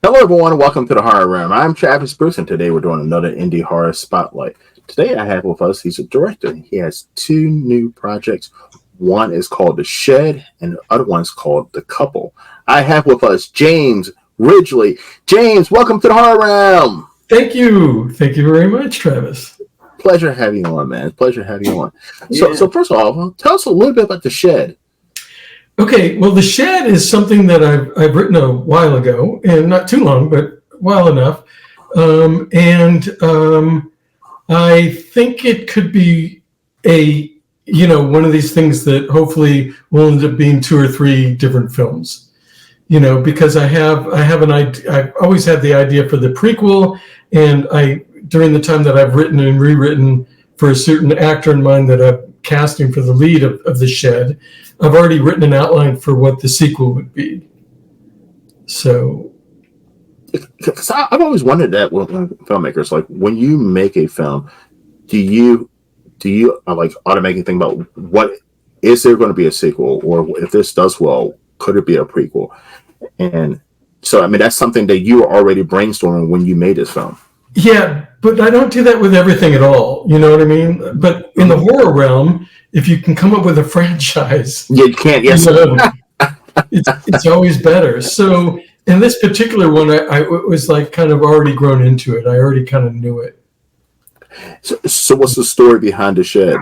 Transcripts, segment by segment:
Hello, everyone, and welcome to the Horror Room. I'm Travis Bruce, and today we're doing another indie horror spotlight. Today I have with us, he's a director. He has two new projects. One is called The Shed, and the other one is called The Couple. I have with us James Ridgely. James, welcome to the Horror Room. Thank you. Thank you very much, Travis. Pleasure having you on, man. Pleasure having you on. So first of all, tell us a little bit about The Shed. Okay, well, The Shed is something that I've written a while ago, and not too long, but well enough. I think it could be one of these things that hopefully will end up being two or three different films. Because I've always had the idea for the prequel, and during the time that I've written and rewritten for a certain actor in mind that I'm casting for the lead of The Shed, I've already written an outline for what the sequel would be. So, because I've always wondered that with filmmakers, like when you make a film, do you like automatically think about what is there going to be a sequel, or if this does well, could it be a prequel? And so, I mean, that's something that you were already brainstorming when you made this film. Yeah, but I don't do that with everything at all. You know what I mean? But in the horror realm, if you can come up with a franchise, you can't. Yes, it's always better. So in this particular one, I was like kind of already grown into it. I already kind of knew it. So what's the story behind The Shed?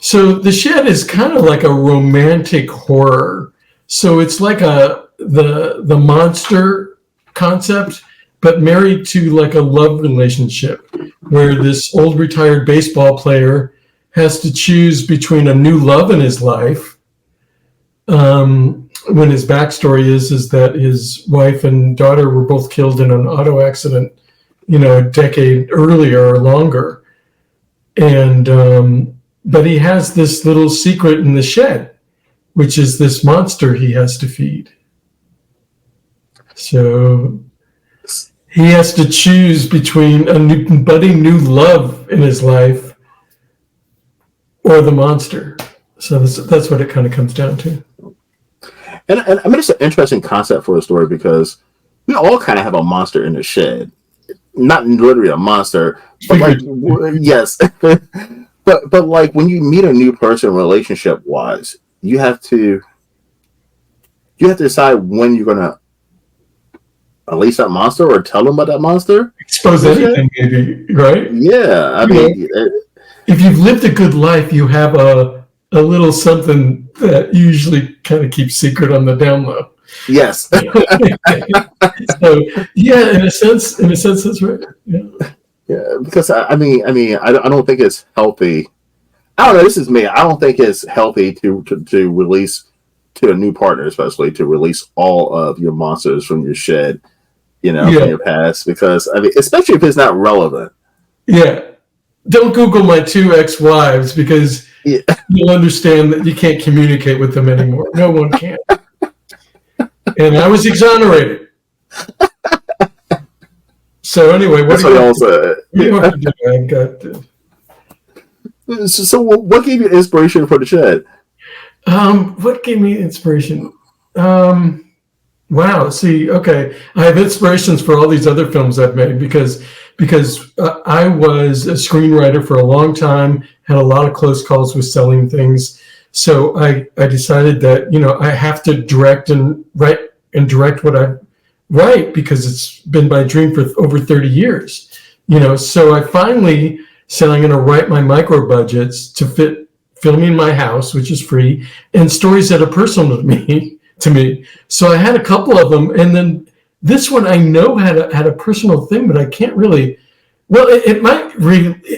So The Shed is kind of like a romantic horror. So it's like the monster concept, but married to like a love relationship where this old retired baseball player has to choose between a new love in his life. When his backstory is that his wife and daughter were both killed in an auto accident, a decade earlier or longer. And, but he has this little secret in the shed, which is this monster he has to feed. So he has to choose between a budding new love in his life or the monster. So that's what it kind of comes down to. And I mean, it's an interesting concept for a story because we all kind of have a monster in the shed. Not literally a monster, but like, yes. but like when you meet a new person relationship wise, you have to decide when you're going to unleash that monster or tell them about that monster. Expose anything, maybe, right? Yeah. I mean, if you've lived a good life, you have a little something that usually kind of keeps secret on the down low. Yes. So yeah, in a sense, that's right. Yeah, because I don't think it's healthy. I don't know. This is me. I don't think it's healthy to release to a new partner, especially to release all of your monsters from your shed, from your past. Because I mean, especially if it's not relevant. Yeah. Don't Google my two ex-wives because you'll understand that you can't communicate with them anymore. No one can. And I was exonerated. So anyway, what do you want to do? So what gave you inspiration for The Shed? What gave me inspiration? Wow. See, okay. I have inspirations for all these other films I've made because I was a screenwriter for a long time, had a lot of close calls with selling things. So I decided that, I have to direct and direct what I write because it's been my dream for over 30 years. So I finally said I'm going to write my micro budgets to fit filming in my house, which is free, and stories that are personal to me. So I had a couple of them, and then this one I know had a personal thing, but I can't really. Well, it might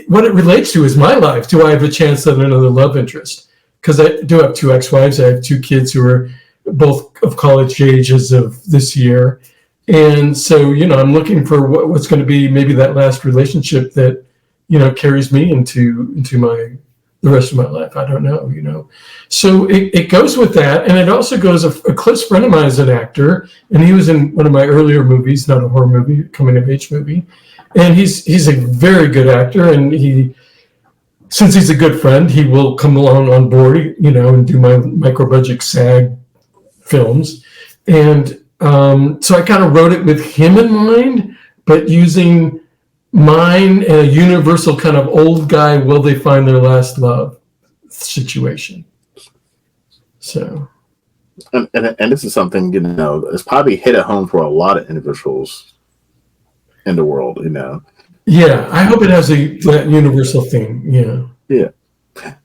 what it relates to is my life. Do I have a chance at another love interest? Because I do have two ex-wives. I have two kids who are both of college age as of this year, and so I'm looking for what's going to be maybe that last relationship that carries me into the rest of my life. I don't know, So it goes with that. And it also goes, a close friend of mine is an actor, and he was in one of my earlier movies, not a horror movie, coming of age movie. And he's a very good actor. And since he's a good friend, he will come along on board, and do my micro budget SAG films. And So I kind of wrote it with him in mind, but using mine and a universal kind of old guy, will they find their last love situation. So. And this is something, it's probably hit at home for a lot of individuals in the world, Yeah, I hope it has that universal theme. Yeah. Yeah.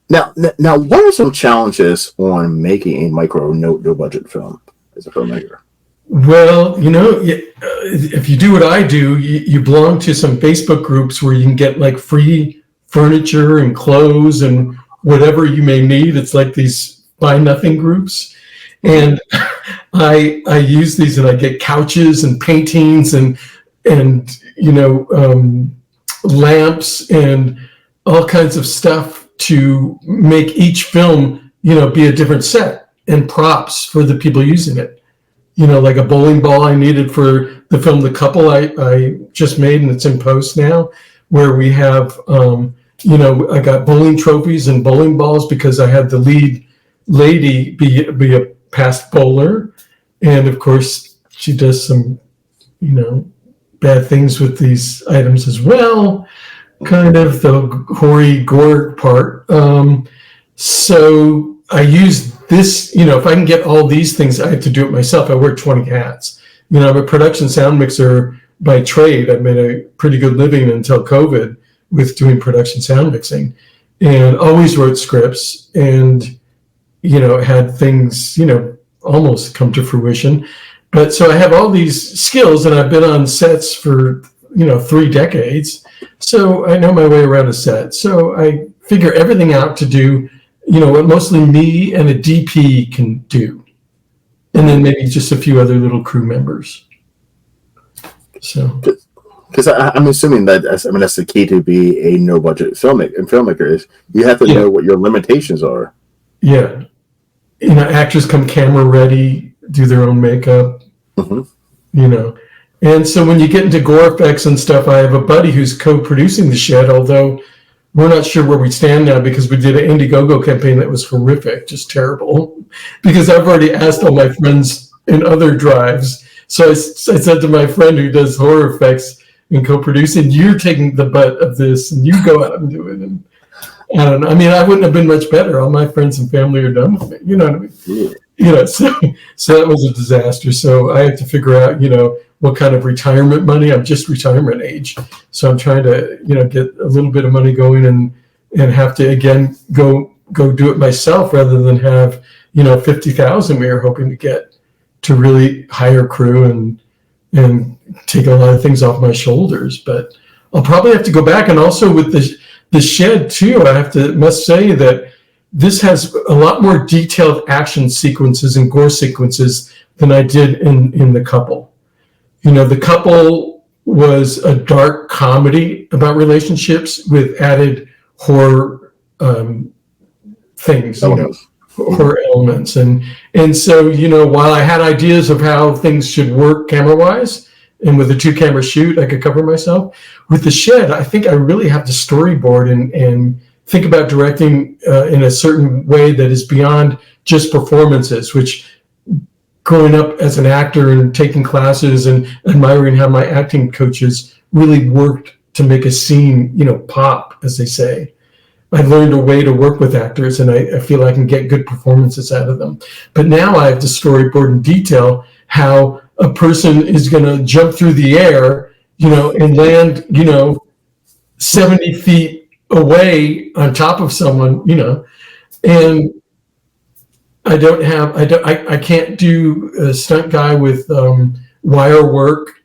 Now, what are some challenges on making a no budget film as a filmmaker? Well, if you do what I do, you belong to some Facebook groups where you can get like free furniture and clothes and whatever you may need. It's like these buy nothing groups. And I use these, and I get couches and paintings and lamps and all kinds of stuff to make each film, be a different set, and props for the people using it. Like a bowling ball I needed for the film The Couple I just made, and it's in post now, where we have, I got bowling trophies and bowling balls because I had the lead lady be a past bowler. And of course, she does some, bad things with these items as well, kind of the hoary gore part. So I use this, if I can get all these things, I have to do it myself. I wear 20 hats. I'm a production sound mixer by trade. I made a pretty good living until COVID with doing production sound mixing, and always wrote scripts and, had things, almost come to fruition. But so I have all these skills, and I've been on sets for, 3 decades. So I know my way around a set. So I figure everything out to do, what mostly me and a DP can do. And then maybe just a few other little crew members. So. Because I'm assuming that's the key to be a no budget filmmaker is you have to know what your limitations are. Yeah. Actors come camera ready, do their own makeup, And so when you get into gore effects and stuff, I have a buddy who's co-producing The Shed, although we're not sure where we stand now because we did an Indiegogo campaign that was horrific, just terrible. Because I've already asked all my friends in other drives. So I said to my friend who does horror effects and co-producing, you're taking the butt of this and you go out and do it. And I don't know. I mean, I wouldn't have been much better. All my friends and family are done with me. You know what I mean? Yeah. So that was a disaster. So I had to figure out, what kind of retirement money. I'm just retirement age. So I'm trying to, get a little bit of money going and have to, again, go do it myself rather than have, 50,000 we were hoping to get to really hire crew and take a lot of things off my shoulders. But I'll probably have to go back. And also with the Shed too, must say that this has a lot more detailed action sequences and gore sequences than I did in The Couple. The Couple was a dark comedy about relationships with added horror things, horror elements. And so, while I had ideas of how things should work camera-wise, and with a 2-camera shoot, I could cover myself. With The Shed, I think I really have to storyboard and think about directing in a certain way that is beyond just performances, which growing up as an actor and taking classes and admiring how my acting coaches really worked to make a scene, pop, as they say. I learned a way to work with actors, and I feel I can get good performances out of them. But now I have to storyboard in detail how a person is going to jump through the air, and land, 70 feet away on top of someone, and I can't do a stunt guy with wire work.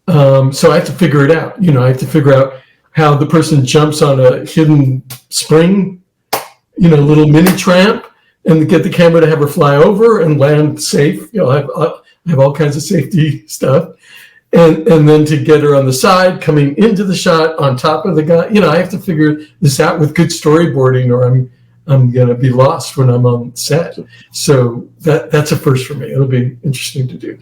So I have to figure it out. I have to figure out how the person jumps on a hidden spring, little mini tramp, and get the camera to have her fly over and land safe. I have all kinds of safety stuff. And then to get her on the side, coming into the shot on top of the guy, I have to figure this out with good storyboarding, or I'm going to be lost when I'm on set. So that's a first for me. It'll be interesting to do.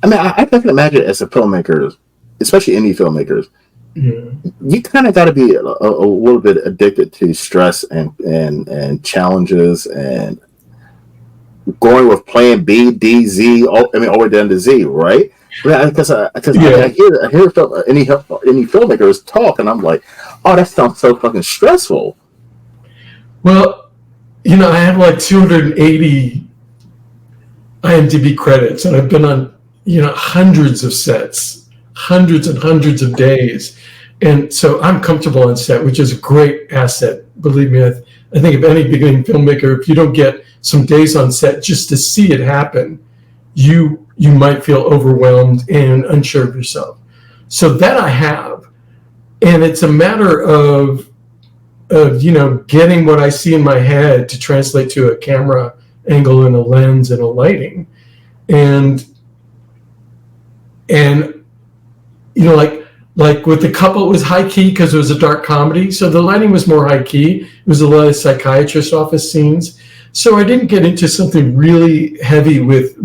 I mean, I can imagine as a filmmaker, especially indie filmmakers, you kind of got to be a little bit addicted to stress and challenges. And going with plan B, D, Z, all the way down to Z, right? Because I Yeah. hear any filmmakers talk, and I'm like, oh, that sounds so fucking stressful. Well, I have like 280 IMDb credits, and I've been on, hundreds of sets, hundreds and hundreds of days. And so I'm comfortable on set, which is a great asset. Believe me, I think of any beginning filmmaker, if you don't get some days on set just to see it happen, you might feel overwhelmed and unsure of yourself. So that I have. And it's a matter of getting what I see in my head to translate to a camera angle and a lens and a lighting. And like with The Couple, it was high key because it was a dark comedy. So the lighting was more high key. It was a lot of psychiatrist office scenes. So I didn't get into something really heavy with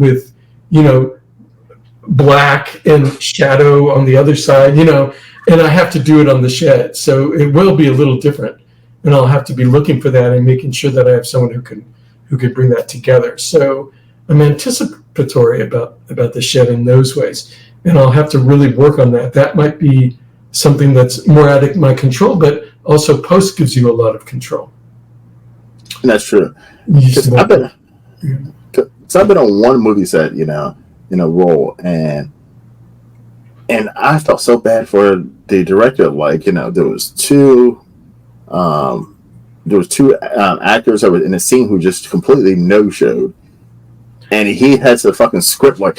black and shadow on the other side, and I have to do it on the shed. So it will be a little different. And I'll have to be looking for that and making sure that I have someone who can bring that together. So I'm anticipatory about the shed in those ways. And I'll have to really work on that. That might be something that's more out of my control, but also post gives you a lot of control. And that's true. I've been on one movie set, in a role, and I felt so bad for the director. Like, there was two actors that were in a scene who just completely no-showed, and he has the fucking script like,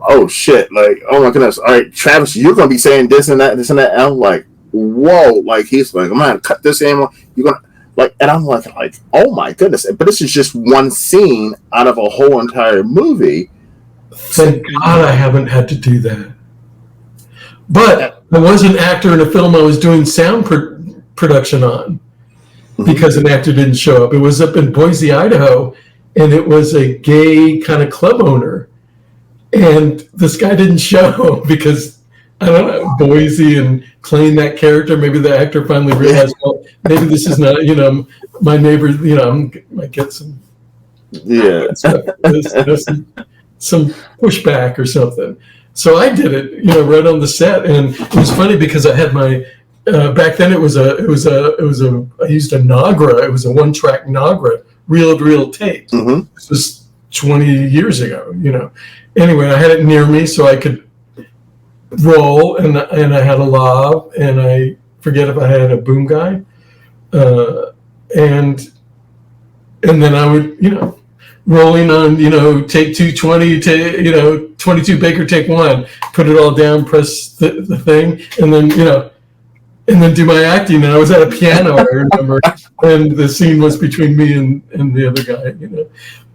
oh shit, like, oh my goodness, all right, Travis, you're gonna be saying this and that, and I'm like, whoa, like, he's like, I'm gonna cut this in, you're gonna, like, and I'm like, oh my goodness, but this is just one scene out of a whole entire movie. Thank God I haven't had to do that. But I was an actor in a film I was doing sound production on because an actor didn't show up. It was up in Boise, Idaho, and it was a gay kind of club owner. And this guy didn't show because, I don't know, Boise and playing that character. Maybe the actor finally realized, well, maybe this is not, my neighbor, I might get some, some pushback or something. So I did it, right on the set. And it was funny because I had my, back then I used a Nagra. It was a 1-track Nagra, reel tape. Mm-hmm. This was 20 years ago, Anyway, I had it near me so I could roll, and I had a lav, and I forget if I had a boom guy, and then I would, rolling on, take 220 to, 22 Baker, take 1, put it all down, press the thing, and then, and then do my acting. And I was at a piano, I remember, and the scene was between me and the other guy,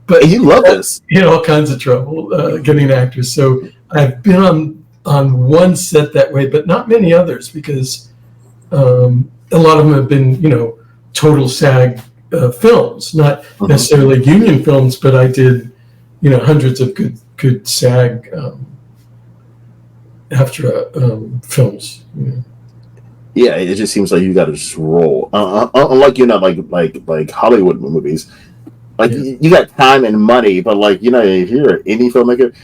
But you love this. All kinds of trouble getting actors. So I've been on one set that way, but not many others because a lot of them have been, total SAG films, not necessarily union films, but I did, hundreds of good SAG AFTRA films. Yeah, it just seems like you got to just roll. Unlike like Hollywood movies. Like, you got time and money, but if you're an indie filmmaker,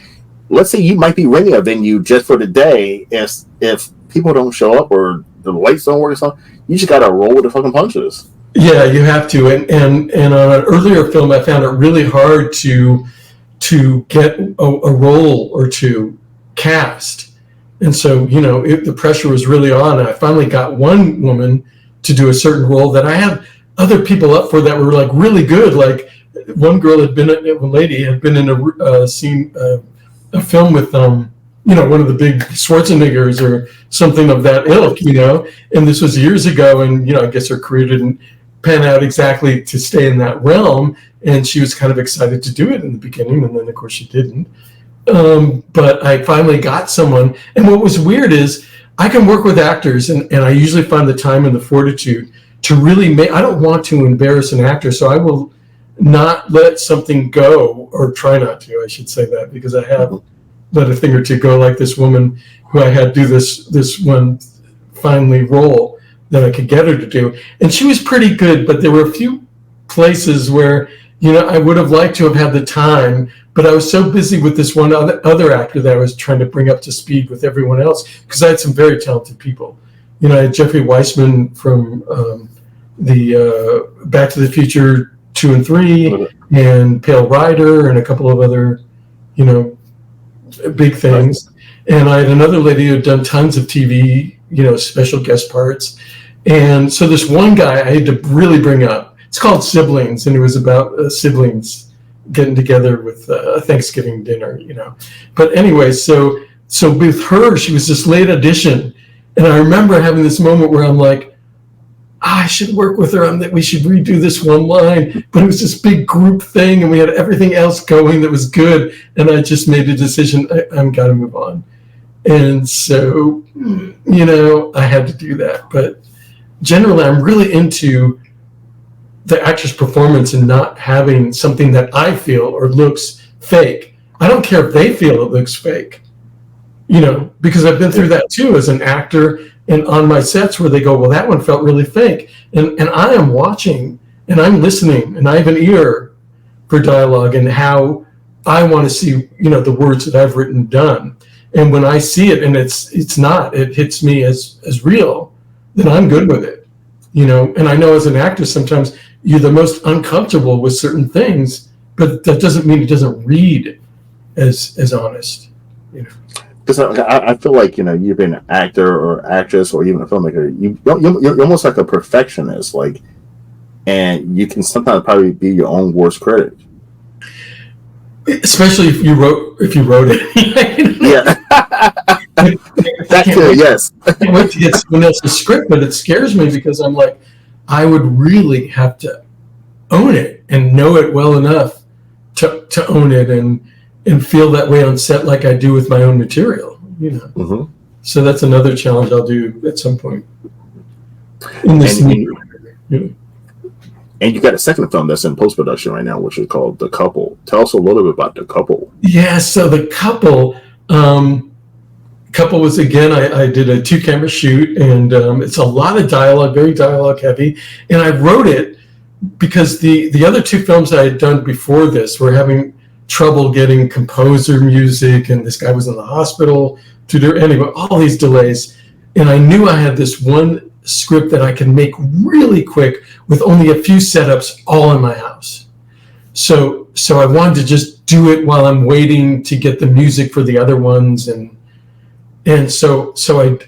let's say you might be renting a venue just for the day. If people don't show up or the lights don't work or something, you just got to roll with the fucking punches. Yeah, you have to. And on an earlier film, I found it really hard to get a role or two cast. And so, the pressure was really on. I finally got one woman to do a certain role that I had other people up for that were like really good. Like, one lady had been in a scene, a film with, one of the big Schwarzeneggers or something of that ilk, and this was years ago. And, I guess her career didn't pan out exactly to stay in that realm. And she was kind of excited to do it in the beginning. And then, of course, she didn't. But I finally got someone. And what was weird is I can work with actors, and I usually find the time and the fortitude to really I don't want to embarrass an actor, so I will not let something go, or try not to, I should say that, because I have let a thing or two go, like this woman who I had do this one finally role that I could get her to do. And she was pretty good, but there were a few places where I would have liked to have had the time, but I was so busy with this one other actor that I was trying to bring up to speed with everyone else, because I had some very talented people. I had Jeffrey Weissman from the Back to the Future 2 and 3, and Pale Rider, and a couple of other, big things. And I had another lady who had done tons of TV, special guest parts. And so this one guy I had to really bring up. It's called Siblings, and it was about siblings getting together with a Thanksgiving dinner, But anyway, so with her, she was this late audition, and I remember having this moment where I'm like, I should work with her on that. We should redo this one line, but it was this big group thing, and we had everything else going that was good, and I just made a decision. I'm got to move on, and so I had to do that. But generally, I'm really into the actor's performance and not having something that I feel or looks fake. I don't care if they feel it looks fake, because I've been through that too as an actor, and on my sets where they go, well, that one felt really fake. And I am watching and I'm listening, and I have an ear for dialogue and how I want to see, the words that I've written done. And when I see it and it's not, it hits me as real, then I'm good with it, And I know as an actor, sometimes you're the most uncomfortable with certain things, but that doesn't mean it doesn't read as honest, Because I feel like you've been an actor or actress or even a filmmaker. You're almost like a perfectionist, and you can sometimes probably be your own worst critic. Especially if you wrote it. Yeah. That too, yes. I can't wait to get someone else's script, but it scares me because I'm like, I would really have to own it and know it well enough to own it and feel that way on set like I do with my own material, Mm-hmm. So that's another challenge I'll do at some point. In this and you got a second film that's in post-production right now, which is called The Couple. Tell us a little bit about The Couple. Yeah, so The Couple was, again, I did a 2-camera shoot, and it's a lot of dialogue, very dialogue heavy. And I wrote it because the other 2 films I had done before this were having trouble getting composer music, and this guy was in the hospital anyway, all these delays. And I knew I had this one script that I can make really quick with only a few setups all in my house. So I wanted to just do it while I'm waiting to get the music for the other ones, and so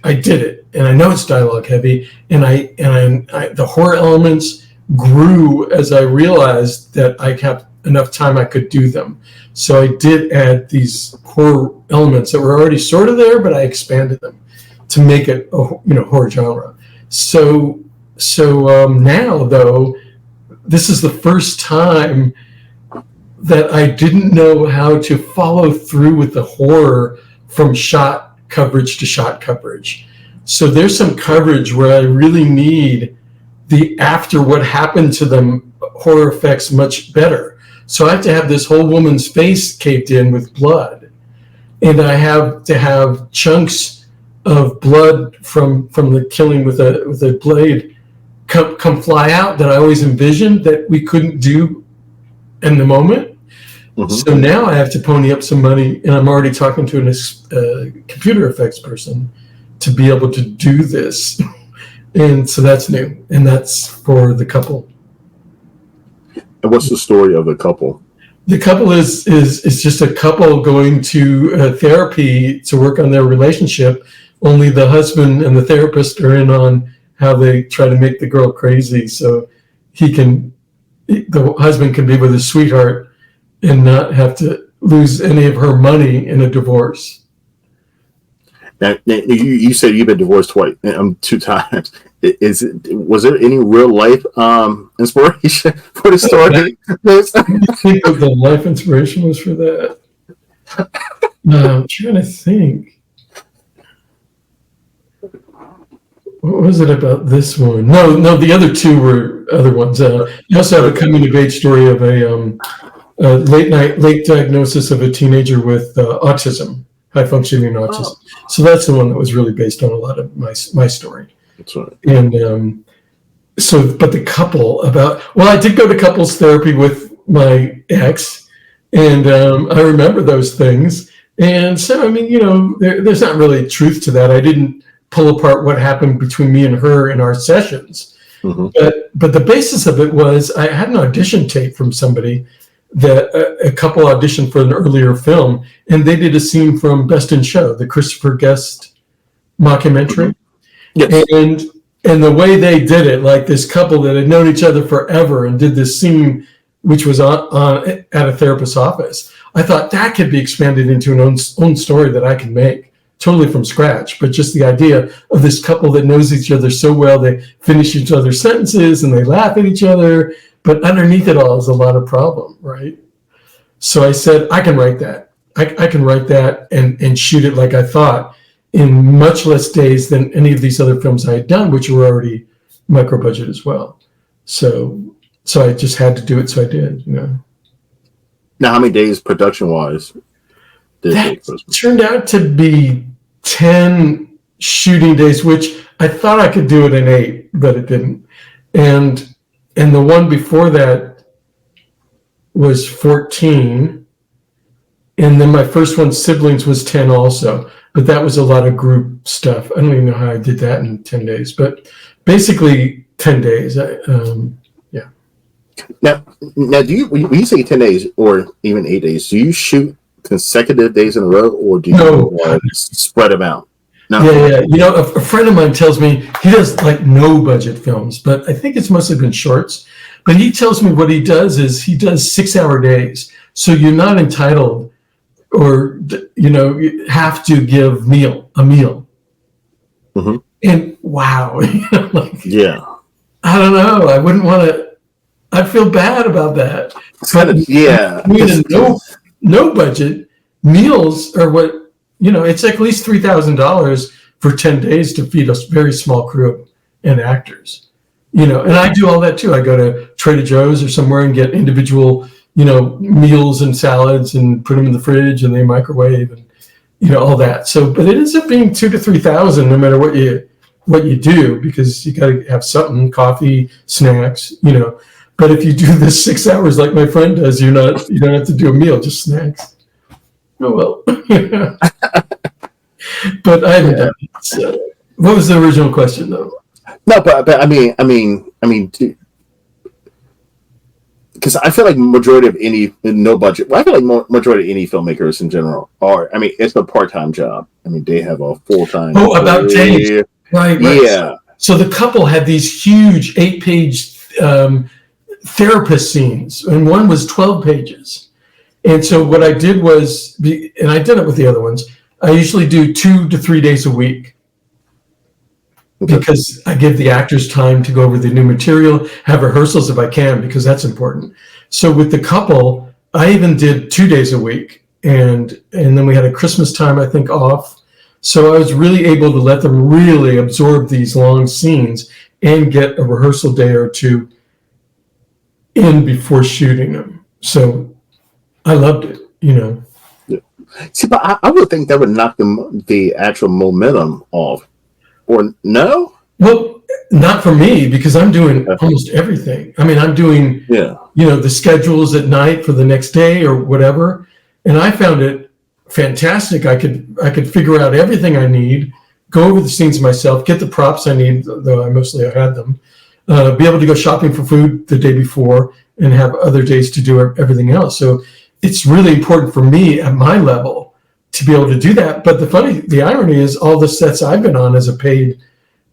I did it. And I know it's dialogue heavy, and I the horror elements grew as I realized that I kept enough time I could do them. So I did add these horror elements that were already sort of there, but I expanded them to make it a horror genre. So now, though, this is the first time that I didn't know how to follow through with the horror from shot coverage to shot coverage. So there's some coverage where I really need the after what happened to them horror effects much better. So I have to have this whole woman's face caved in with blood, and I have to have chunks of blood from the killing with a blade come fly out that I always envisioned that we couldn't do in the moment. Mm-hmm. So now I have to pony up some money, and I'm already talking to a computer effects person to be able to do this. And so that's new, and that's for The Couple. And what's the story of The Couple? The Couple is just a couple going to therapy to work on their relationship. Only the husband and the therapist are in on how they try to make the girl crazy, so the husband can be with his sweetheart and not have to lose any of her money in a divorce. Now, you said you've been divorced twice, 2 times. Was there any real life inspiration for the story? I think of the life inspiration was for that. I'm trying to think. What was it about this one? No, the other 2 were other ones. You also have a coming of age story of a late diagnosis of a teenager with autism, high functioning autism. So that's the one that was really based on a lot of my story. That's right. And but The Couple I did go to couples therapy with my ex, and I remember those things. And so, I mean, there's not really truth to that. I didn't pull apart what happened between me and her in our sessions. Mm-hmm. But the basis of it was I had an audition tape from somebody that a couple auditioned for an earlier film, and they did a scene from Best in Show, the Christopher Guest mockumentary. Yes. And the way they did it, like this couple that had known each other forever and did this scene, which was on at a therapist's office, I thought that could be expanded into an own story that I can make totally from scratch. But just the idea of this couple that knows each other so well, they finish each other's sentences and they laugh at each other, but underneath it all is a lot of problem, right? So I said, I can write that. I can write that and shoot it like I thought in much less days than any of these other films I had done, which were already micro budget as well. So I just had to do it, so I did. Now, how many days production wise did it take? Turned out to be 10 shooting days, which I thought I could do it in 8, but it didn't. And the one before that was 14. And then my first one, Siblings, was 10 also. But that was a lot of group stuff. I don't even know how I did that in 10 days. But basically 10 days. Yeah. Now, do you, when you say 10 days or even 8 days, do you shoot consecutive days in a row, or do you spread them out? No. Yeah. A friend of mine tells me he does like no budget films, but I think it's mostly been shorts. But he tells me what he does is he does 6-hour days. So you're not entitled or, you have to give a meal. Mm-hmm. And wow. Yeah. I don't know. I wouldn't want to, I feel bad about that. No budget meals are what, it's at least $3,000 for 10 days to feed a very small crew and actors, and I do all that too. I go to Trader Joe's or somewhere and get individual, meals and salads and put them in the fridge and they microwave and, all that. So, but it ends up being $2,000 to $3,000 no matter what you do, because you got to have something, coffee, snacks, But if you do this 6 hours like my friend does, you don't have to do a meal, just snacks. Oh well. But I haven't done it. So, what was the original question though? No, but I mean, because I feel like majority of any no budget. Well, I feel like majority of any filmmakers in general are. I mean, it's a part-time job. I mean, they have a full-time. Oh, about days. Right. Yeah. So the couple had these huge 8-page therapist scenes, and one was 12 pages. And so what I did was, and I did it with the other ones, I usually do 2 to 3 days a week. Okay. Because I give the actors time to go over the new material, have rehearsals if I can, because that's important. So with the couple, I even did 2 days a week. And then we had a Christmas time, I think, off. So I was really able to let them really absorb these long scenes and get a rehearsal day or two in before shooting them. So I loved it, Yeah. See, but I would think that would knock the actual momentum off. Or no? Well, not for me, because I'm doing almost everything. I mean, I'm doing, the schedules at night for the next day or whatever. And I found it fantastic. I could figure out everything I need, go over the scenes myself, get the props I need, though I mostly had them, be able to go shopping for food the day before and have other days to do everything else. So it's really important for me at my level to be able to do that. But the irony is all the sets I've been on as a paid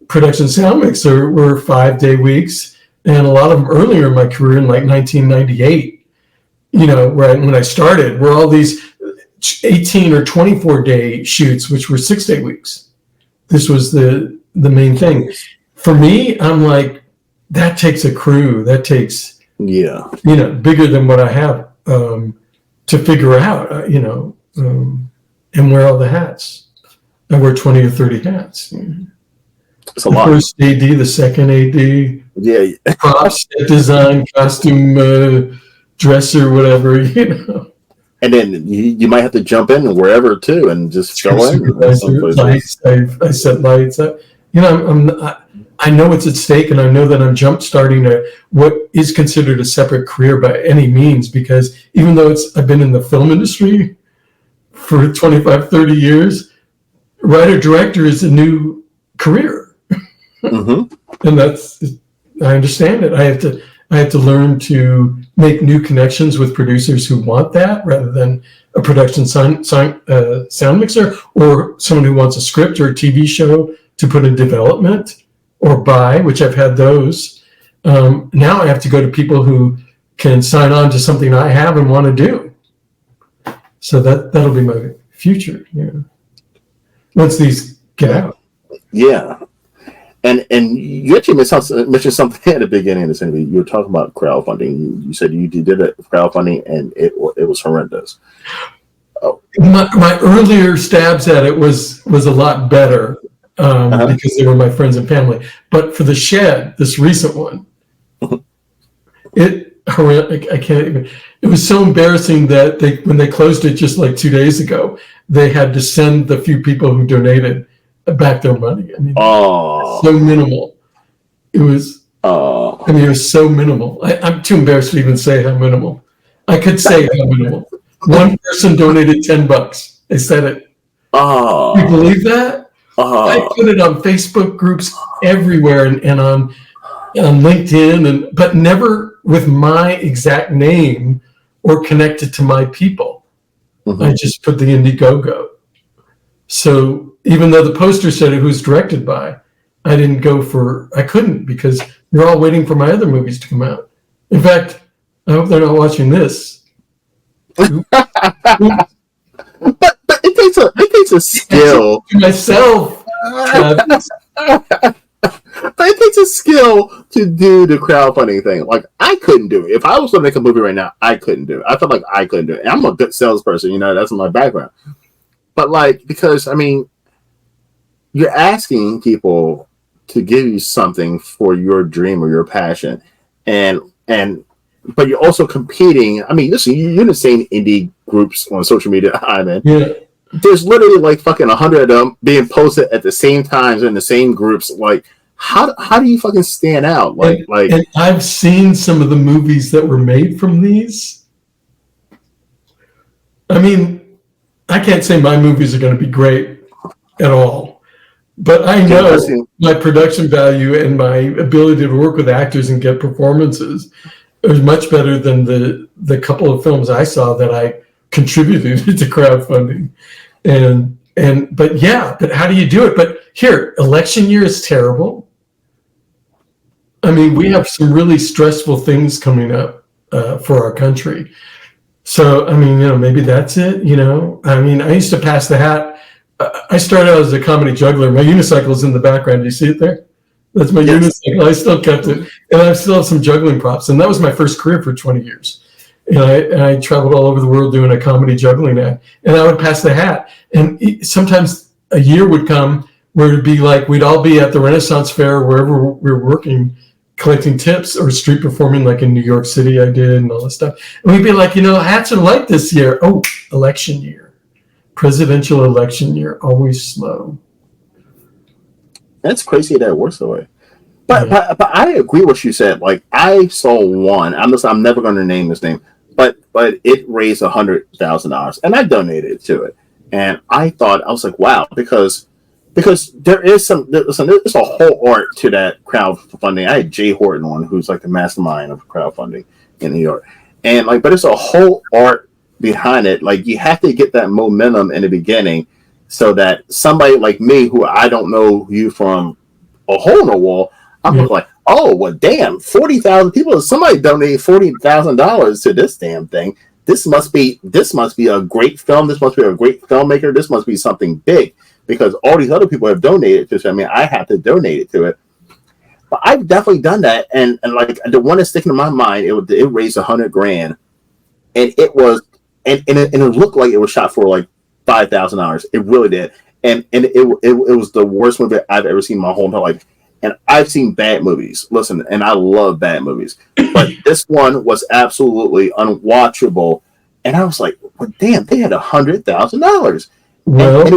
production sound mixer were 5-day weeks. And a lot of them earlier in my career in like 1998, when I started, were all these 18 or 24-day shoots, which were 6-day weeks. This was the main thing. For me, I'm like, that takes a crew. That takes, bigger than what I have to figure out, and wear all the hats. I wear 20 or 30 hats. It's a lot. The first AD, the second AD, props, design, costume, dresser, whatever, And then you might have to jump in wherever too, and just fill in. Lights. I set lights. I know it's at stake, and I know that I'm jump starting what is considered a separate career by any means, because even though I've been in the film industry for 25, 30 years, writer director is a new career. Mm-hmm. And I understand it. I have to learn to make new connections with producers who want that, rather than a production sound mixer, or someone who wants a script or a TV show to put in development or buy, which I've had those. Now I have to go to people who can sign on to something I have and want to do. So that'll be my future. Yeah. Once these get out. Yeah. And you actually mentioned something at the beginning of this interview. You were talking about crowdfunding. You said you did a crowdfunding and it was horrendous. Oh. My earlier stabs at it was a lot better because they were my friends and family. But for the Shed, this recent one, I can't even. It was so embarrassing that when they closed it just like 2 days ago, they had to send the few people who donated back their money. I mean, so minimal. It was. I mean, it was so minimal. I'm too embarrassed to even say how minimal. I could say how minimal. One person donated $10. They said it. You believe that? I put it on Facebook groups everywhere and on LinkedIn, but never with my exact name or connected to my people. Mm-hmm. I just put the Indiegogo. So even though the poster said it was directed by, I couldn't, because they're all waiting for my other movies to come out. In fact, I hope they're not watching this. But it takes a skill. Myself. But it takes a skill to do the crowdfunding thing. Like, I couldn't do it. If I was going to make a movie right now, I couldn't do it. I felt like I couldn't do it. And I'm a good salesperson, that's my background. But because I mean, you're asking people to give you something for your dream or your passion, but you're also competing. I mean, listen, you're in the same indie groups on social media I'm in. Yeah. There's literally like fucking 100 of them being posted at the same times in the same groups. Like, how do you fucking stand out? And I've seen some of the movies that were made from these. I mean, I can't say my movies are going to be great at all, but I know my production value and my ability to work with actors and get performances is much better than the couple of films I saw that I contributed to crowdfunding. But how do you do it? But here, election year is terrible. I mean, we have some really stressful things coming up for our country. So, I mean, maybe that's it, I mean, I used to pass the hat. I started out as a comedy juggler. My unicycle is in the background. Do you see it there? That's my unicycle. I still kept it. And I still have some juggling props. And that was my first career for 20 years. And I traveled all over the world doing a comedy juggling act. And I would pass the hat. And sometimes a year would come where it'd be like we'd all be at the Renaissance Fair, wherever we were working, collecting tips, or street performing like in New York City I did, and all this stuff. And we'd be like, hats are light this year. Oh, election year. Presidential election year. Always slow. That's crazy that it works that way. But I agree with what you said. Like, I saw one. I'm never going to name this name, but it raised $100,000, and I donated to it. And I was like, wow, because there's a whole art to that crowdfunding. I had Jay Horton on, who's like the mastermind of crowdfunding in New York, and but it's a whole art behind it. Like, you have to get that momentum in the beginning, so that somebody like me, who I don't know you from a hole in the wall, I'm like, oh well, damn, 40,000 people. Somebody donated $40,000 to this damn thing. This must be a great film. This must be a great filmmaker. This must be something big, because all these other people have donated to it. I mean, I have to donate it to it. But I've definitely done that, and like the one that's sticking in my mind, it raised $100,000, and it was and it looked like it was shot for like $5,000. It really did, and it was the worst movie I've ever seen in my whole entire life. And I've seen bad movies. Listen, and I love bad movies, but this one was absolutely unwatchable. And I was like, well, damn, they had $100,000. Well, and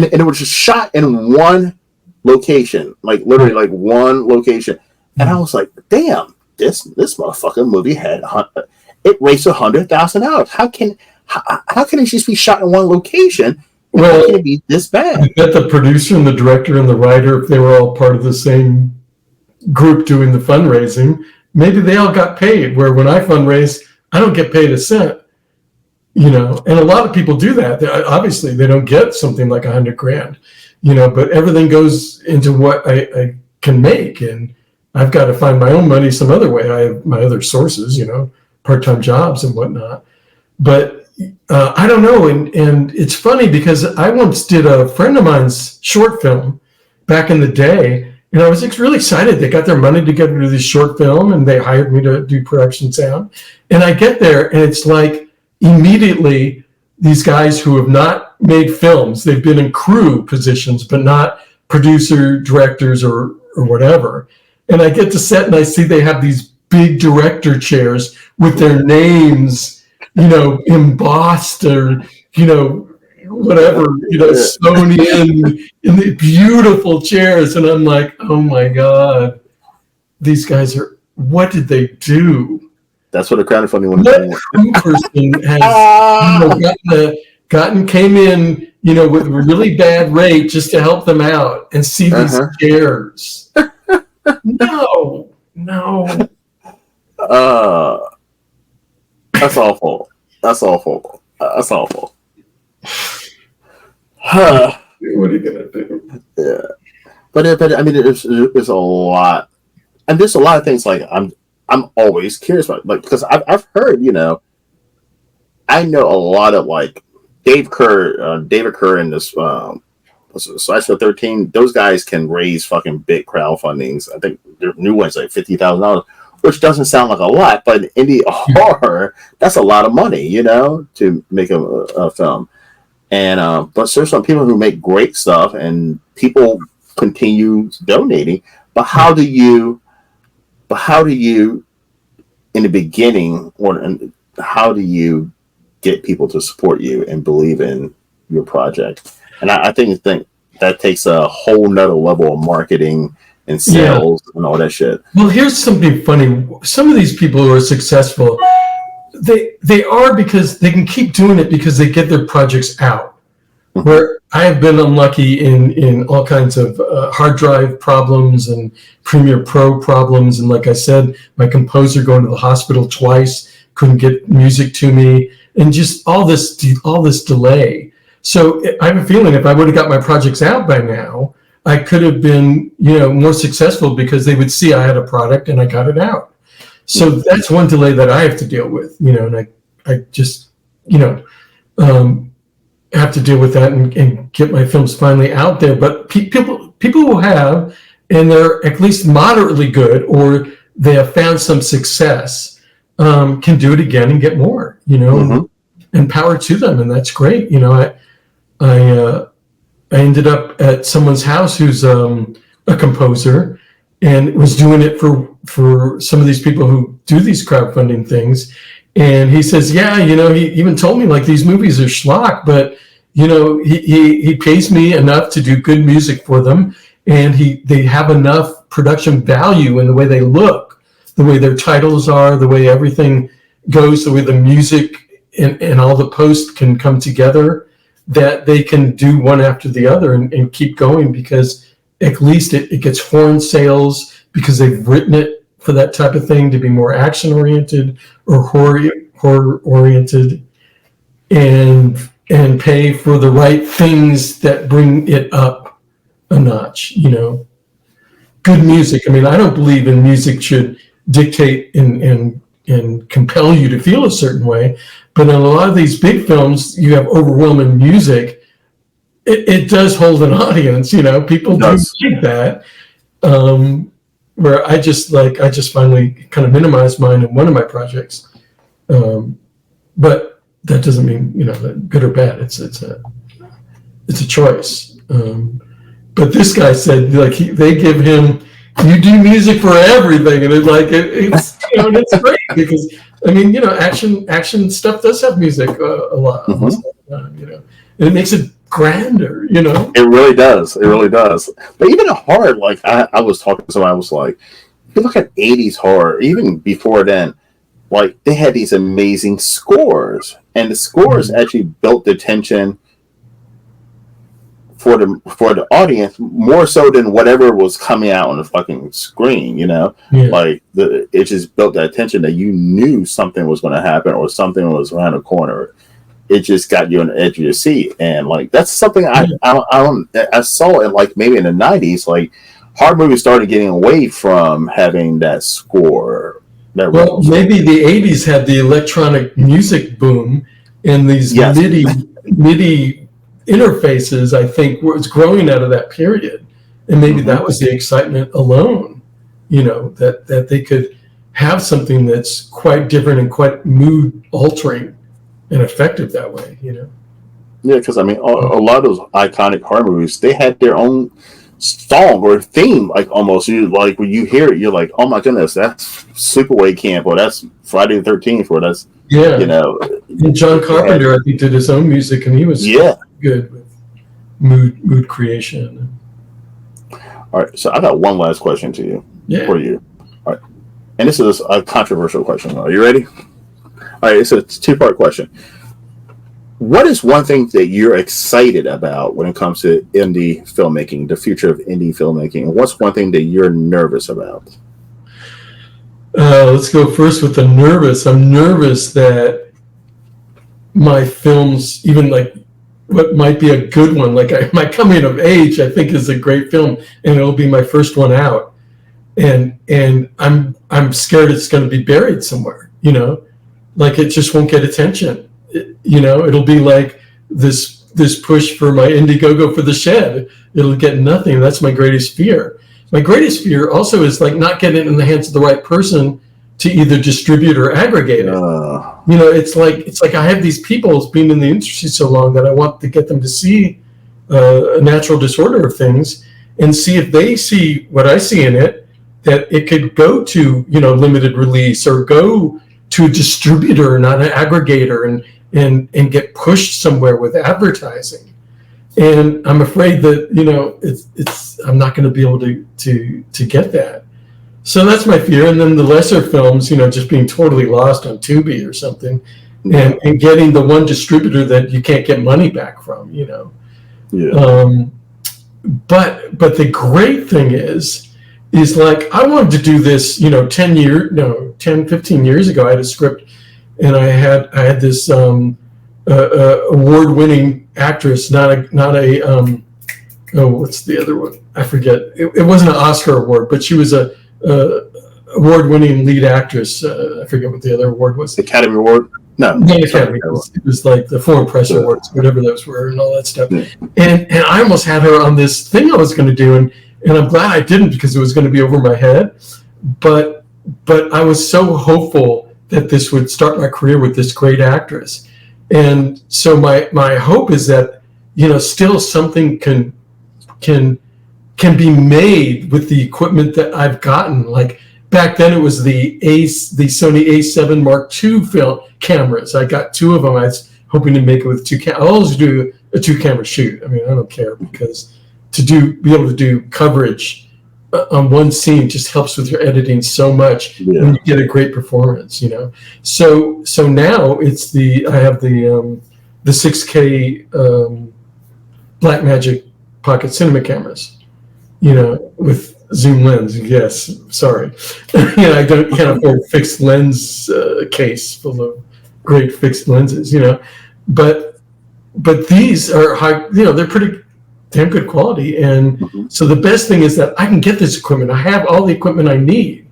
it was just shot in one location, like literally like one location, and I was like, damn, this motherfucking movie had it raised $100,000. How can it just be shot in one location? Well, how can it be this bad? I bet the producer and the director and the writer, if they were all part of the same group doing the fundraising, maybe they all got paid. Where when I fundraise, I don't get paid a cent. And a lot of people do that. Obviously, they don't get something like $100,000, but everything goes into what I can make, and I've got to find my own money some other way. I have my other sources, part-time jobs and whatnot. But I don't know, and it's funny because I once did a friend of mine's short film back in the day, and I was really excited. They got their money together to do this short film, and they hired me to do production sound. And I get there, and it's like immediately these guys who have not made films, they've been in crew positions, but not producer, directors, or whatever. And I get to set, and I see they have these big director chairs with their names embossed or, whatever, sewn in the beautiful chairs. And I'm like, oh my God, these guys what did they do? That's what a crowdfunding one is. What person has, came in, with a really bad rate just to help them out and see these chairs? No. That's awful. That's awful. What are you gonna do? Yeah, but I mean, there's a lot, and there's a lot of things like I'm always curious about, like, because I've heard, I know a lot of like David Kerr and this Slash 13. Those guys can raise fucking big crowdfundings. I think their new one's like $50,000. Which doesn't sound like a lot, but in indie horror, that's a lot of money, to make a film. And but there's some people who make great stuff, and people continue donating. But how do you, in the beginning, how do you get people to support you and believe in your project? And I think that takes a whole nother level of marketing and sales and all that shit. Well, here's something funny. Some of these people who are successful, they are because they can keep doing it because they get their projects out. Mm-hmm. Where I have been unlucky in all kinds of hard drive problems and Premiere Pro problems. And like I said, my composer going to the hospital twice, couldn't get music to me, and just all this delay. So I have a feeling if I would have got my projects out by now, I could have been, more successful because they would see I had a product and I got it out. So that's one delay that I have to deal with, and I just, have to deal with that and get my films finally out there. But people who have, and they're at least moderately good, or they have found some success, can do it again and get more, and power to them. And that's great. I ended up at someone's house who's a composer and was doing it for some of these people who do these crowdfunding things. And he says, he even told me like these movies are schlock, but he pays me enough to do good music for them. And they have enough production value in the way they look, the way their titles are, the way everything goes, the way the music and all the post can come together, that they can do one after the other and keep going, because at least it gets foreign sales because they've written it for that type of thing to be more action oriented or horror oriented, and pay for the right things that bring it up a notch. Good music. I mean, I don't believe in music should dictate and compel you to feel a certain way. But in a lot of these big films, you have overwhelming music. It does hold an audience, people do like that. Where I just finally kind of minimized mine in one of my projects. But that doesn't mean, good or bad. It's a choice. But this guy said, like, they give him, you do music for everything, and it's and it's great because action stuff does have music a lot, and it makes it grander, It really does. It really does. But even in horror, like I was talking to somebody, I was like, if you look at 80s horror, even before then, like they had these amazing scores. And the scores actually built the tension for the audience more so than whatever was coming out on the fucking screen, Like it just built that tension that you knew something was going to happen or something was around the corner. It just got you on the edge of your seat, and like that's something I saw it like maybe in the 90s. Like horror movies started getting away from having that score. Well, maybe the 80s had the electronic music boom, and these MIDI interfaces, I think, was growing out of that period, and maybe that was the excitement alone, that they could have something that's quite different and quite mood altering and effective that way, Yeah, because I mean, a lot of those iconic horror movies, they had their own song or theme, like almost. Like when you hear it, you're like, "Oh my goodness, that's Sleepaway Camp, or that's Friday the 13th, or that's And John Carpenter, I think, did his own music, and he was good with mood creation. All right, so I got one last question to you for you. All right, and this is a controversial question. Are you ready? All right, it's a two-part question. What is one thing that you're excited about when it comes to indie filmmaking, the future of indie filmmaking? And what's one thing that you're nervous about? Let's go first with the nervous. I'm nervous that my films, even like what might be a good one, like my Coming of Age, I think is a great film, and it'll be my first one out. And I'm scared it's going to be buried somewhere, like it just won't get attention. It'll be like this push for my Indiegogo for The Shed. It'll get nothing. That's my greatest fear. My greatest fear also is like not getting it in the hands of the right person to either distribute or aggregate it. It's like I have these people being in the industry so long that I want to get them to see a natural disorder of things and see if they see what I see in it, that it could go to, limited release or go to a distributor, not an aggregator, and get pushed somewhere with advertising. And I'm afraid that I'm not going to be able to get that. So that's my fear. And then the lesser films, just being totally lost on Tubi or something, and getting the one distributor that you can't get money back from. But the great thing is like I wanted to do this. 15 years ago, I had a script, and I had this award-winning actress, not a what's the other one? I forget. It wasn't an Oscar award, but she was a award-winning lead actress. I forget what the other award was. Academy Award? No. The Academy. It was like the Foreign Press Awards, whatever those were, and all that stuff. Yeah. And I almost had her on this thing I was going to do, and I'm glad I didn't, because it was going to be over my head. But I was so hopeful that this would start my career with this great actress. And so my hope is that, still something can be made with the equipment that I've gotten. Like back then it was the Sony A7 Mark II film cameras. I got two of them. I was hoping to make it with two cameras. I'll always do a 2-camera shoot. I mean, I don't care, because be able to do coverage on one scene just helps with your editing so much, and you get a great performance, So now it's I have the 6K Blackmagic Pocket Cinema cameras, with zoom lens. Yes, sorry, I can't afford a fixed lens case full of great fixed lenses, but these are high, they're pretty damn good quality. And so the best thing is that I can get this equipment. I have all the equipment I need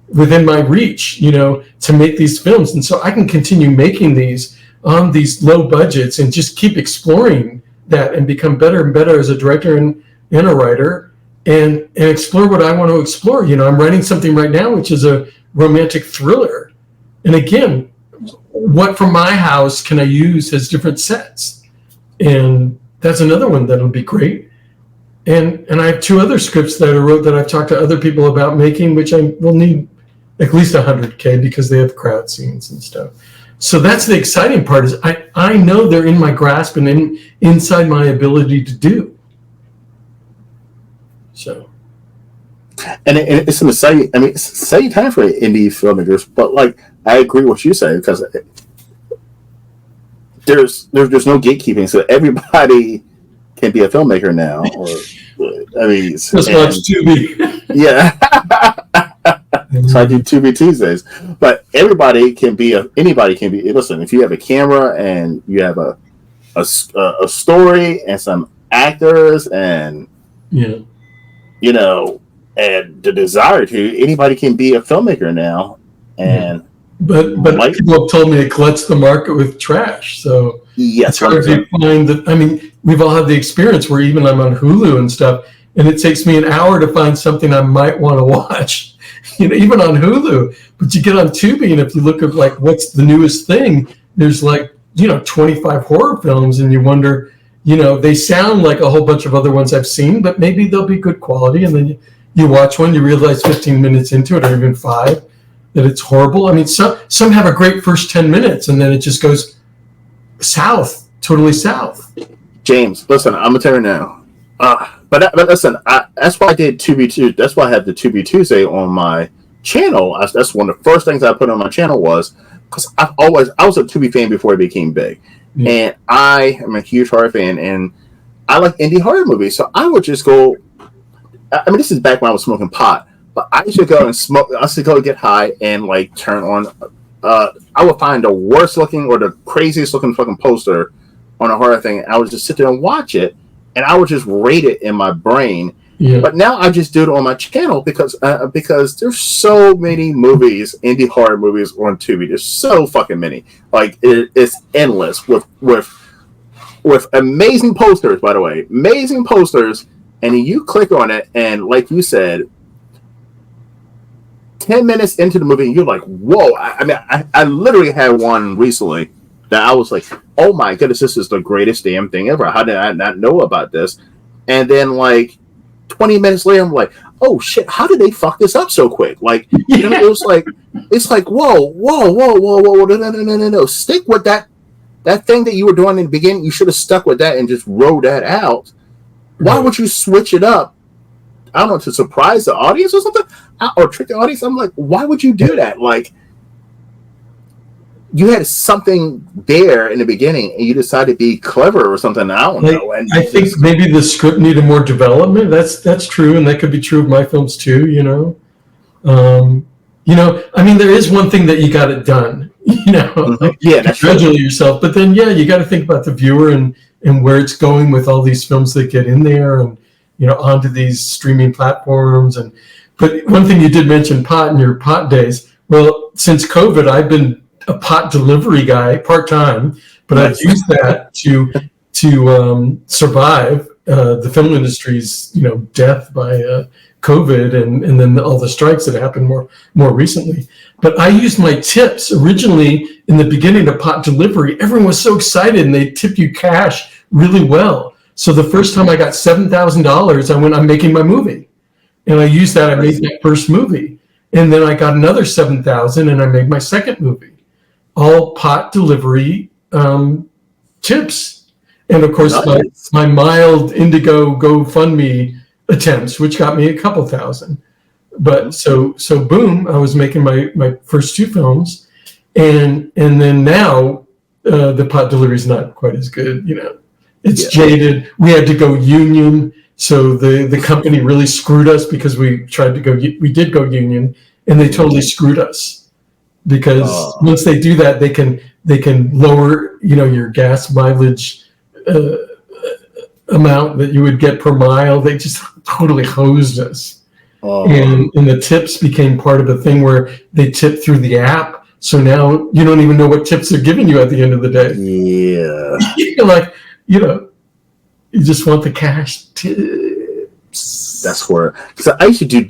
within my reach, to make these films. And so I can continue making these on these low budgets and just keep exploring that and become better and better as a director and a writer, and explore what I want to explore. I'm writing something right now, which is a romantic thriller. And again, what from my house can I use as different sets? And that's another one that'll be great. And I have 2 other scripts that I wrote that I've talked to other people about making, which I will need at least 100K because they have crowd scenes and stuff. So that's the exciting part is I know they're in my grasp and inside my ability to do. So. And it's an exciting, I mean, it's an exciting time for indie filmmakers, but like, I agree with what you say because there's no gatekeeping, so everybody can be a filmmaker now. Or, I mean, Just watch Tubi. Yeah. So I do Tubi Tuesdays, but anybody can be. Listen, if you have a camera and you have a story and some actors and and the desire to, anybody can be a filmmaker now. And but people have told me it gluts the market with trash. So yes, it's hard to find that. I mean, we've all had the experience where even I'm on Hulu and stuff, and it takes me an hour to find something I might want to watch. Even on Hulu, but you get on Tubi, and if you look at like what's the newest thing, there's like 25 horror films, and you wonder, they sound like a whole bunch of other ones I've seen, but maybe they'll be good quality, and then you watch one, you realize 15 minutes into it, or even 5, that it's horrible. I mean, some have a great first 10 minutes, and then it just goes south, totally south. James, listen, I'm gonna tell you now. But listen, that's why I did Tubi Tuesday. That's why I had the Tubi Tuesday on my channel. That's one of the first things I put on my channel was because I was a Tubi fan before it became big, and I am a huge horror fan, and I like indie horror movies. So I would just go. I mean, this is back when I was smoking pot, but I used to go and smoke. I used to go get high and like turn on. I would find the worst looking or the craziest looking fucking poster on a horror thing. And I would just sit there and watch it. And I would just rate it in my brain. Yeah. But now I just do it on my channel because there's so many movies, indie horror movies on Tubi. There's so fucking many. Like it's endless with amazing posters. By the way, amazing posters. And you click on it, and like you said, 10 minutes into the movie, you're like, whoa! I literally had one recently. That I was like, oh my goodness, this is the greatest damn thing ever. How did I not know about this? And then like 20 minutes later, I'm like, oh shit, how did they fuck this up so quick? Like, it was like, it's like, whoa, no. Stick with that thing that you were doing in the beginning. You should have stuck with that and just wrote that out. Why would you switch it up? I don't know, to surprise the audience or something? Or trick the audience? I'm like, why would you do that? Like, you had something there in the beginning, and you decided to be clever or something. I don't know. And I think maybe the script needed more development. That's true, and that could be true of my films too. I mean, there is one thing that you got it done. Like, that's congratulate yourself, but then you got to think about the viewer and where it's going with all these films that get in there and onto these streaming platforms. But one thing you did mention pot in your pot days. Well, since COVID, I've been a pot delivery guy part-time, but I've used that to survive the film industry's death by COVID and then all the strikes that happened more recently. But I used my tips originally in the beginning of pot delivery. Everyone was so excited, and they tip you cash really well. So the first time I got $7,000, I went, I'm making my movie, and I used that. I made that first movie, and then I got another $7,000, and I made my second movie. All pot delivery tips, and of course my mild Indigo GoFundMe attempts, which got me a couple thousand. But so boom, I was making my first 2 films, and then now the pot delivery is not quite as good. It's jaded. We had to go union, so the company really screwed us because we did go union, and they totally screwed us. Because once they do that, they can lower your gas mileage amount that you would get per mile. They just totally hosed us, and the tips became part of a thing where they tip through the app. So now you don't even know what tips they're giving you at the end of the day. Yeah, you're like you just want the cash tips. That's where. So I used to do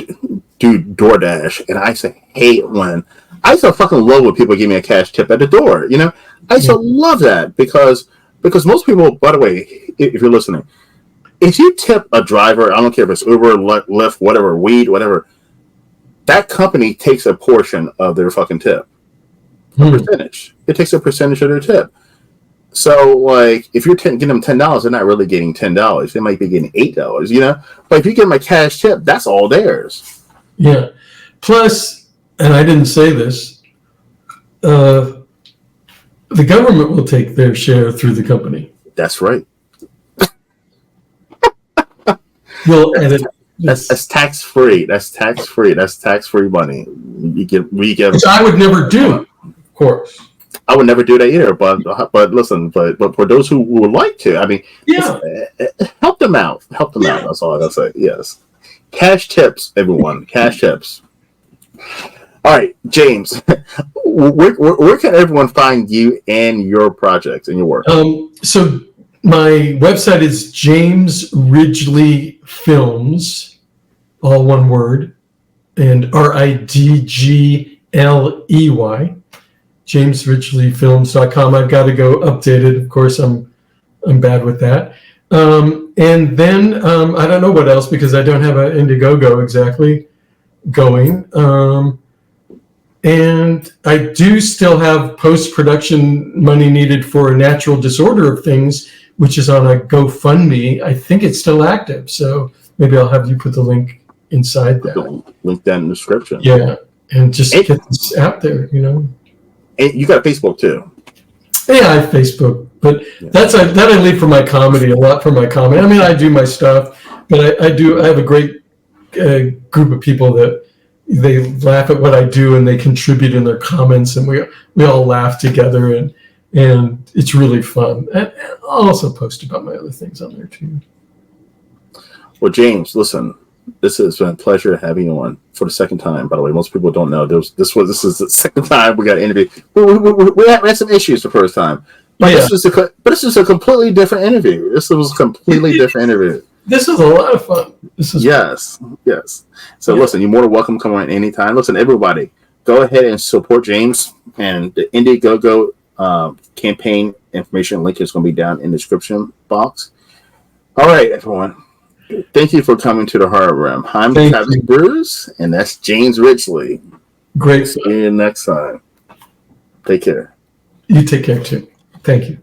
DoorDash, and I used to hate when. I used to fucking love when people give me a cash tip at the door. I used to love that because most people, by the way, if you're listening, if you tip a driver, I don't care if it's Uber, Lyft, whatever, weed, whatever, that company takes a portion of their fucking tip, a percentage. It takes a percentage of their tip. So, like, if you're getting them $10, they're not really getting $10. They might be getting $8, you know. But if you give them a cash tip, that's all theirs. Yeah. Plus, and I didn't say this, the government will take their share through the company. That's right. We'll edit. That's tax free. That's tax free. That's tax free money. We give. Which I would never do, of course. I would never do that either. But listen, but for those who would like to, I mean, Yeah. help them out. Help them out. That's all I gotta say. Yes. Cash tips, everyone. Cash tips. All right, James. Where can everyone find you and your projects and your work? So my website is James Ridgley Films, all one word, and RIDGLEY, JamesRidgleyFilms.com. I've got to go update it. Of course, I'm bad with that. And then I don't know what else because I don't have an Indiegogo exactly going. And I do still have post-production money needed for A Natural Disorder of Things, which is on a GoFundMe. I think it's still active. So maybe I'll have you put the link inside that. Link down in the description. Yeah. And just get this out there, you know. And you got a Facebook too. Yeah, I have Facebook, but that I leave for my comedy, a lot for my comedy. I mean, I do my stuff, but I have a great group of people that they laugh at what I do and they contribute in their comments, and we all laugh together, and it's really fun. And I'll also post about my other things on there too. Well, James, listen, this has been a pleasure having you on for the second time. By the way, most people don't know this is the second time we got an interview. We had some issues the first time, but this is a completely different interview. This was a completely different interview. This is a lot of fun. Yes. So listen, you're more than welcome to come on anytime. Listen, everybody, go ahead and support James, and the Indiegogo campaign information link is going to be down in the description box. All right, everyone. Thank you for coming to the Horror Room. I'm Travis Bruce, and that's James Ridgley. Great. See you next time. Take care. You take care too. Thank you.